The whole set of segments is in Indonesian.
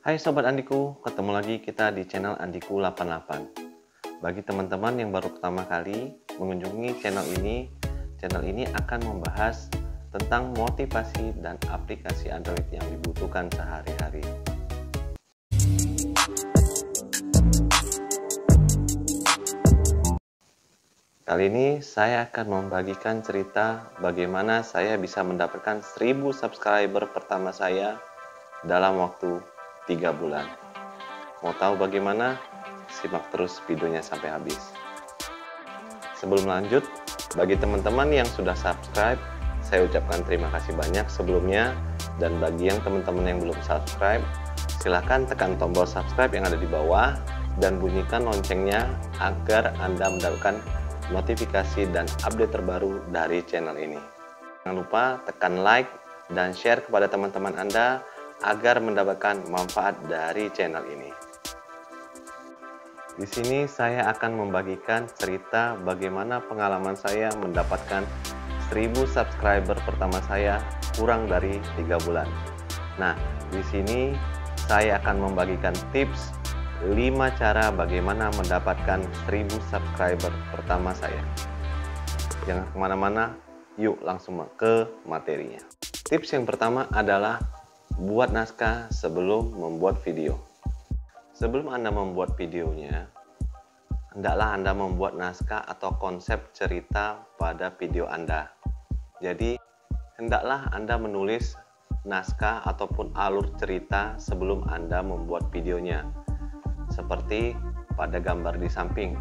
Hai Sobat Andiku, ketemu lagi kita di channel Andiku 88. Bagi teman-teman yang baru pertama kali mengunjungi channel ini akan membahas tentang motivasi dan aplikasi Android yang dibutuhkan sehari-hari. Kali ini saya akan membagikan cerita bagaimana saya bisa mendapatkan 1000 subscriber pertama saya dalam waktu 3 bulan. Mau tahu bagaimana? Simak terus videonya sampai habis. Sebelum lanjut, bagi teman-teman yang sudah subscribe, saya ucapkan terima kasih banyak sebelumnya. Dan bagi yang teman-teman yang belum subscribe, silahkan tekan tombol subscribe yang ada di bawah dan bunyikan loncengnya agar Anda mendapatkan notifikasi dan update terbaru dari channel ini. Jangan lupa tekan like dan share kepada teman-teman Anda agar mendapatkan manfaat dari channel ini. Di sini saya akan membagikan cerita bagaimana pengalaman saya mendapatkan 1000 subscriber pertama saya kurang dari 3 bulan. Nah, di sini saya akan membagikan tips 5 cara bagaimana mendapatkan 1000 subscriber pertama saya. Jangan kemana-mana, yuk langsung ke materinya. Tips yang pertama adalah buat naskah sebelum membuat video. Sebelum Anda membuat videonya, hendaklah Anda membuat naskah atau konsep cerita pada video Anda. Jadi, hendaklah Anda menulis naskah ataupun alur cerita sebelum Anda membuat videonya. Seperti pada gambar di samping,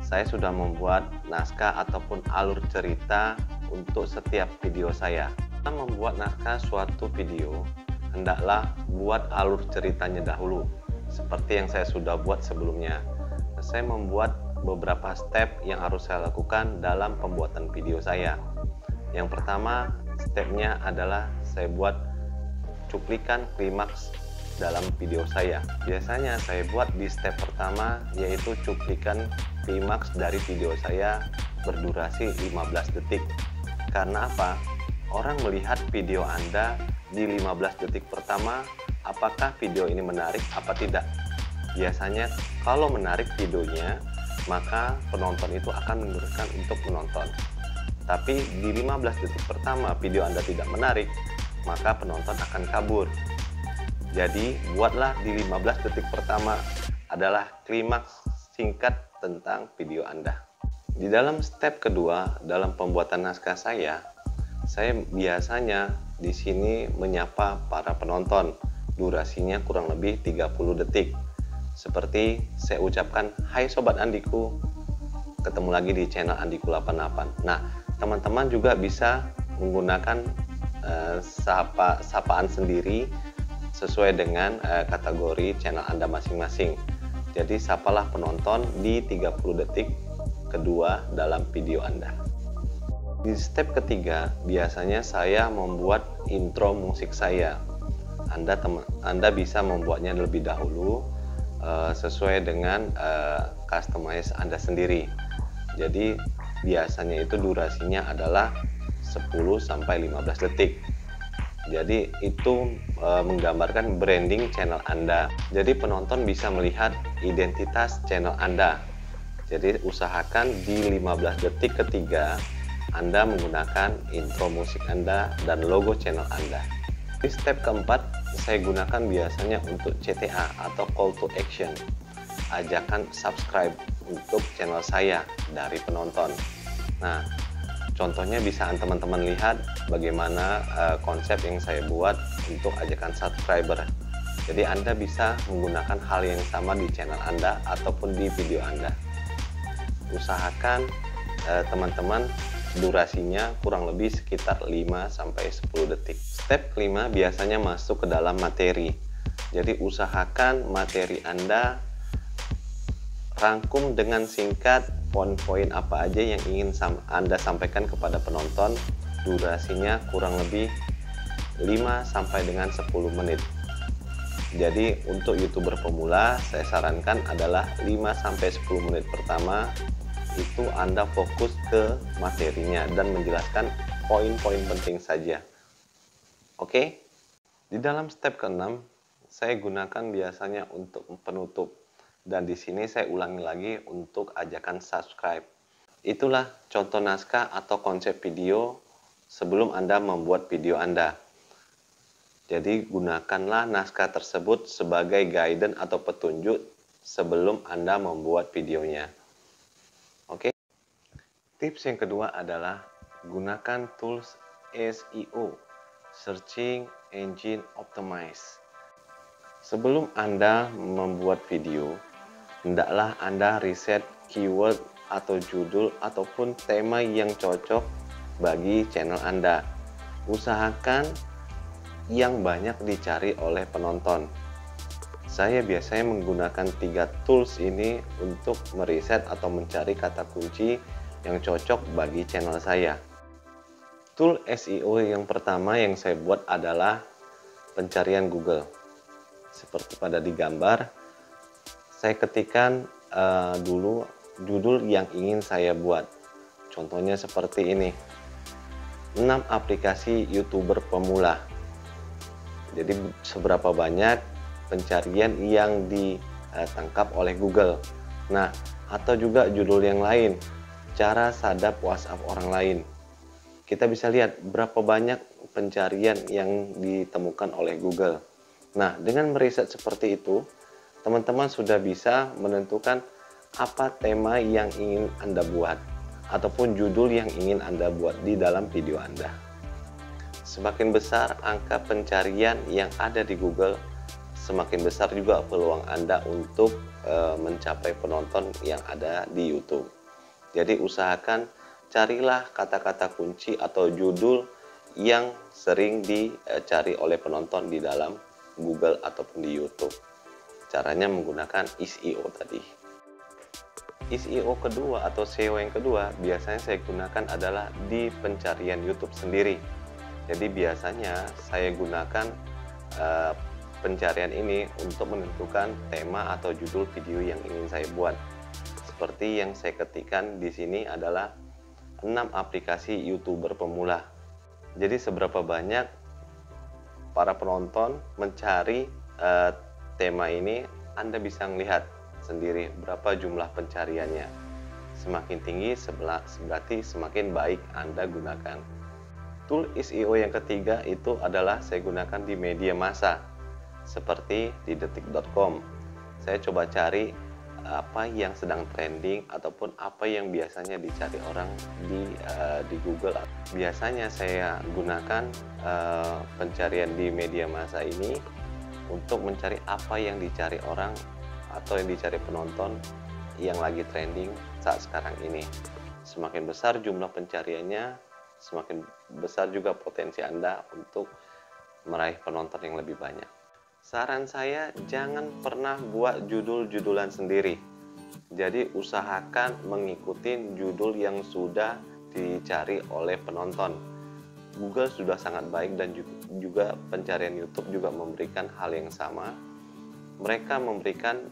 saya sudah membuat naskah ataupun alur cerita untuk setiap video saya. Kita membuat naskah suatu video, hendaklah buat alur ceritanya dahulu, seperti yang saya sudah buat sebelumnya. Saya membuat beberapa step yang harus saya lakukan dalam pembuatan video saya. Yang pertama, stepnya adalah saya buat cuplikan klimaks dalam video saya. Biasanya saya buat di step pertama, yaitu cuplikan klimaks dari video saya berdurasi 15 detik. Karena apa? Orang melihat video Anda di 15 detik pertama, apakah video ini menarik apa tidak. Biasanya kalau menarik videonya, maka penonton itu akan meneruskan untuk menonton. Tapi di 15 detik pertama video Anda tidak menarik, maka penonton akan kabur. Jadi buatlah di 15 detik pertama adalah klimaks singkat tentang video Anda. Di dalam step kedua dalam pembuatan naskah saya biasanya di sini menyapa para penonton. Durasinya kurang lebih 30 detik. Seperti saya ucapkan, "Hai Sobat Andiku, ketemu lagi di channel Andiku 88." Nah, teman-teman juga bisa menggunakan sapaan sendiri sesuai dengan kategori channel Anda masing-masing. Jadi sapalah penonton di 30 detik kedua dalam video Anda. Di step ketiga, biasanya saya membuat intro musik saya. Anda bisa membuatnya lebih dahulu sesuai dengan customize Anda sendiri. Jadi biasanya itu durasinya adalah 10-15 detik. Jadi itu menggambarkan branding channel Anda. Jadi penonton bisa melihat identitas channel Anda. Jadi usahakan di 15 detik ketiga Anda menggunakan intro musik Anda dan logo channel Anda. Di step keempat, saya gunakan biasanya untuk CTA atau call to action. Ajakan subscribe untuk channel saya dari penonton. Nah, contohnya bisa teman-teman lihat bagaimana konsep yang saya buat untuk ajakan subscriber. Jadi Anda bisa menggunakan hal yang sama di channel Anda ataupun di video Anda. Usahakan teman-teman durasinya kurang lebih sekitar 5-10 detik. Step kelima biasanya masuk ke dalam materi. Jadi usahakan materi Anda rangkum dengan singkat poin-poin apa aja yang ingin Anda sampaikan kepada penonton. Durasinya kurang lebih 5 sampai dengan 10 menit. Jadi untuk YouTuber pemula saya sarankan adalah 5 sampai 10 menit pertama itu Anda fokus ke materinya dan menjelaskan poin-poin penting saja. Oke? Di dalam step ke-6 saya gunakan biasanya untuk penutup. Dan di sini saya ulangi lagi untuk ajakan subscribe. Itulah contoh naskah atau konsep video sebelum Anda membuat video Anda. Jadi gunakanlah naskah tersebut sebagai guidance atau petunjuk sebelum Anda membuat videonya. Oke. Tips yang kedua adalah gunakan tools SEO, Searching Engine Optimize. Sebelum Anda membuat video, hendaklah Anda riset keyword atau judul ataupun tema yang cocok bagi channel Anda. Usahakan yang banyak dicari oleh penonton. Saya biasanya menggunakan 3 tools ini untuk meriset atau mencari kata kunci yang cocok bagi channel saya. Tool SEO yang pertama yang saya buat adalah pencarian Google. Seperti pada di gambar, saya ketikkan dulu judul yang ingin saya buat. Contohnya seperti ini, 6 aplikasi YouTuber pemula. Jadi seberapa banyak pencarian yang ditangkap oleh Google. Nah, atau juga judul yang lain, cara sadap WhatsApp orang lain. Kita bisa lihat berapa banyak pencarian yang ditemukan oleh Google. Nah, dengan meriset seperti itu, teman-teman sudah bisa menentukan apa tema yang ingin Anda buat ataupun judul yang ingin Anda buat di dalam video Anda. Semakin besar angka pencarian yang ada di Google, semakin besar juga peluang Anda untuk mencapai penonton yang ada di YouTube. Jadi usahakan carilah kata-kata kunci atau judul yang sering dicari oleh penonton di dalam Google ataupun di YouTube. Caranya menggunakan SEO tadi. SEO kedua atau SEO yang kedua biasanya saya gunakan adalah di pencarian YouTube sendiri. Jadi biasanya saya gunakan pencarian ini untuk menentukan tema atau judul video yang ingin saya buat. Seperti yang saya ketikkan di sini adalah 6 aplikasi YouTuber pemula. Jadi seberapa banyak para penonton mencari tema ini, Anda bisa melihat sendiri berapa jumlah pencariannya. Semakin tinggi berarti semakin baik Anda gunakan. Tool SEO yang ketiga itu adalah saya gunakan di media massa seperti di detik.com. Saya coba cari apa yang sedang trending ataupun apa yang biasanya dicari orang di Google. Biasanya saya gunakan pencarian di media massa ini untuk mencari apa yang dicari orang atau yang dicari penonton yang lagi trending saat sekarang ini. Semakin besar jumlah pencariannya, semakin besar juga potensi Anda untuk meraih penonton yang lebih banyak. Saran saya, jangan pernah buat judul-judulan sendiri. Jadi usahakan mengikuti judul yang sudah dicari oleh penonton. Google sudah sangat baik dan juga pencarian YouTube juga memberikan hal yang sama. Mereka memberikan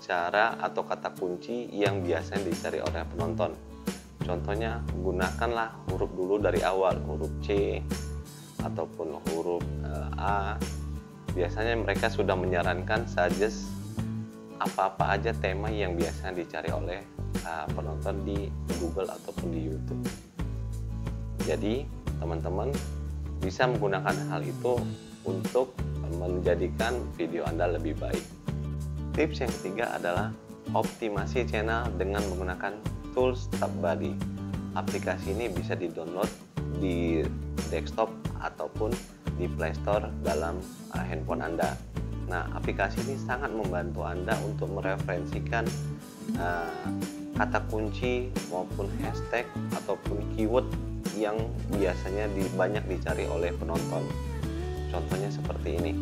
cara atau kata kunci yang biasanya dicari oleh penonton. Contohnya, gunakanlah huruf dulu dari awal, huruf C ataupun huruf A. Biasanya mereka sudah menyarankan suggest apa-apa aja tema yang biasanya dicari oleh penonton di Google ataupun di YouTube. Jadi teman-teman bisa menggunakan hal itu untuk menjadikan video Anda lebih baik. Tips yang ketiga adalah optimasi channel dengan menggunakan tools TubBuddy. Aplikasi ini bisa di-download di desktop ataupun di Play Store dalam handphone Anda. Nah, aplikasi ini sangat membantu Anda untuk mereferensikan kata kunci maupun hashtag ataupun keyword yang biasanya banyak dicari oleh penonton. Contohnya seperti ini.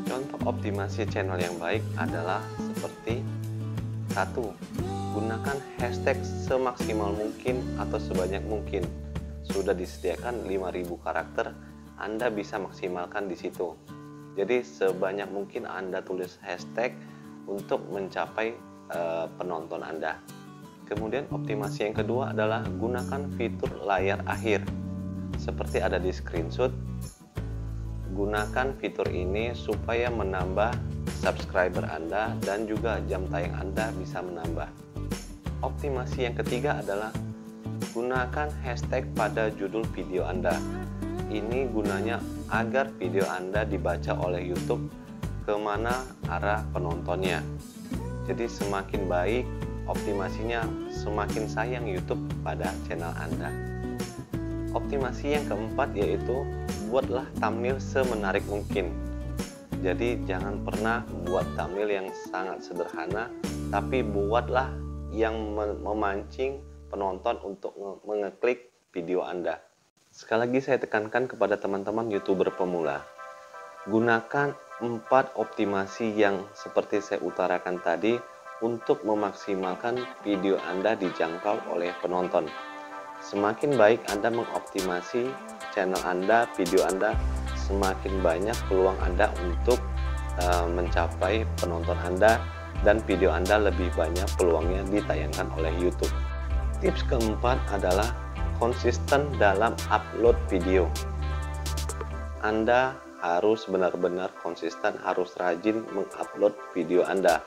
Contoh optimasi channel yang baik adalah seperti 1. Gunakan hashtag semaksimal mungkin atau sebanyak mungkin. Sudah disediakan 5.000 karakter, Anda bisa maksimalkan di situ. Jadi sebanyak mungkin Anda tulis hashtag untuk mencapai penonton Anda. Kemudian optimasi yang kedua adalah gunakan fitur layar akhir. Seperti ada di screenshot. gunakan fitur ini supaya menambah subscriber Anda dan juga jam tayang Anda bisa menambah. Optimasi yang ketiga adalah gunakan hashtag pada judul video Anda. Ini gunanya agar video Anda dibaca oleh YouTube kemana arah penontonnya. Jadi semakin baik optimasinya, semakin sayang YouTube pada channel Anda. Optimasi yang keempat yaitu buatlah thumbnail semenarik mungkin. Jadi jangan pernah buat thumbnail yang sangat sederhana, tapi buatlah yang memancing penonton untuk mengeklik video Anda. Sekali lagi saya tekankan kepada teman-teman YouTuber pemula, gunakan 4 optimasi yang seperti saya utarakan tadi untuk memaksimalkan video Anda dijangkau oleh penonton. Semakin baik Anda mengoptimasi channel Anda, video Anda, semakin banyak peluang Anda untuk mencapai penonton Anda, dan video Anda lebih banyak peluangnya ditayangkan oleh YouTube. Tips keempat adalah konsisten dalam upload video. Anda harus benar-benar konsisten, harus rajin mengupload video Anda.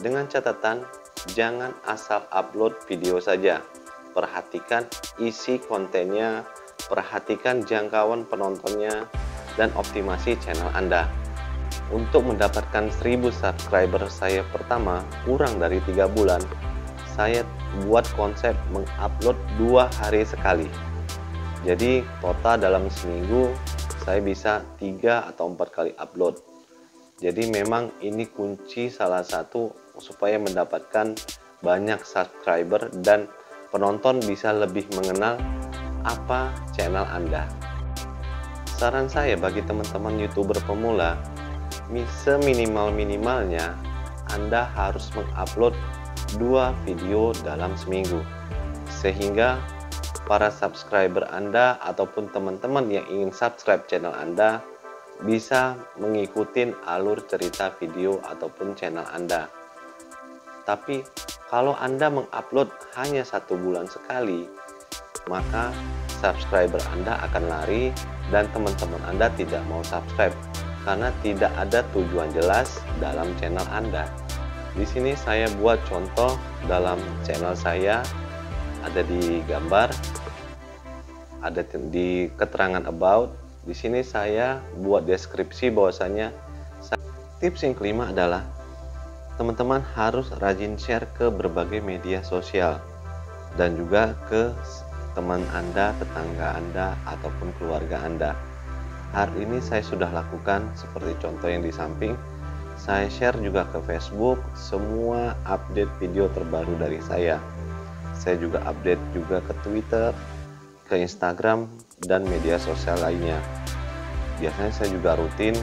Dengan catatan, jangan asal upload video saja. Perhatikan isi kontennya, perhatikan jangkauan penontonnya, dan optimasi channel Anda. Untuk mendapatkan 1000 subscriber saya pertama kurang dari 3 bulan, saya buat konsep mengupload 2 hari sekali. Jadi total dalam seminggu saya bisa 3 atau 4 kali upload. Jadi memang ini kunci salah satu supaya mendapatkan banyak subscriber dan penonton bisa lebih mengenal apa channel Anda. Saran saya bagi teman-teman YouTuber pemula, seminimal-minimalnya Anda harus mengupload 2 video dalam seminggu, sehingga para subscriber Anda ataupun teman-teman yang ingin subscribe channel Anda bisa mengikuti alur cerita video ataupun channel Anda. Tapi kalau Anda mengupload hanya 1 bulan sekali, maka subscriber Anda akan lari dan teman-teman Anda tidak mau subscribe karena tidak ada tujuan jelas dalam channel Anda. Di sini saya buat contoh dalam channel saya, ada di gambar, ada di keterangan about. Di sini saya buat deskripsi bahwasanya tips yang kelima adalah teman-teman harus rajin share ke berbagai media sosial dan juga ke teman Anda, tetangga Anda, ataupun keluarga Anda. Hal ini saya sudah lakukan seperti contoh yang di samping. Saya share juga ke Facebook semua update video terbaru dari saya. Saya juga update juga ke Twitter, ke Instagram, dan media sosial lainnya. Biasanya saya juga rutin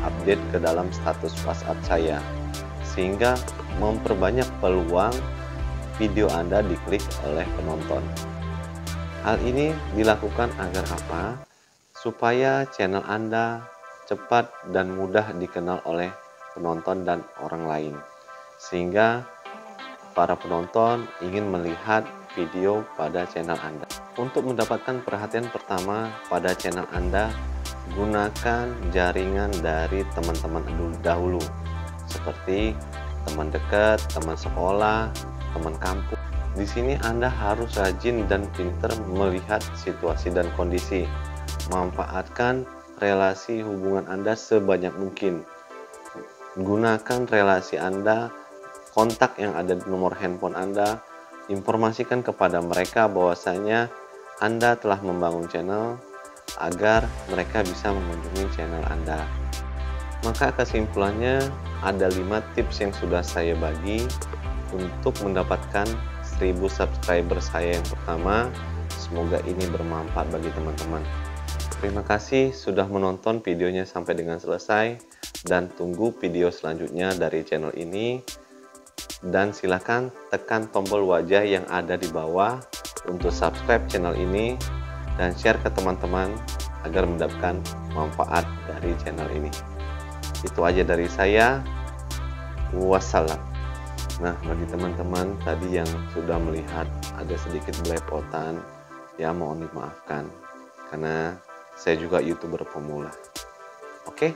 update ke dalam status WhatsApp saya, sehingga memperbanyak peluang video Anda diklik oleh penonton. Hal ini dilakukan agar apa? Supaya channel Anda cepat dan mudah dikenal oleh penonton dan orang lain, sehingga para penonton ingin melihat video pada channel Anda. Untuk mendapatkan perhatian pertama pada channel Anda, gunakan jaringan dari teman-teman dahulu, seperti teman dekat, teman sekolah, teman kampus. Di sini Anda harus rajin dan pintar melihat situasi dan kondisi. Manfaatkan relasi hubungan Anda sebanyak mungkin. Gunakan relasi Anda, kontak yang ada di nomor handphone Anda, informasikan kepada mereka bahwasanya Anda telah membangun channel agar mereka bisa mengunjungi channel Anda. Maka kesimpulannya ada 5 tips yang sudah saya bagi untuk mendapatkan 1000 subscriber saya yang pertama. Semoga ini bermanfaat bagi teman-teman. Terima kasih sudah menonton videonya sampai dengan selesai, dan tunggu video selanjutnya dari channel ini. Dan silakan tekan tombol wajah yang ada di bawah untuk subscribe channel ini dan share ke teman-teman agar mendapatkan manfaat dari channel ini. Itu aja dari saya. Wassalam. Nah, bagi teman-teman tadi yang sudah melihat ada sedikit belepotan, ya mohon dimaafkan karena saya juga YouTuber pemula. Oke?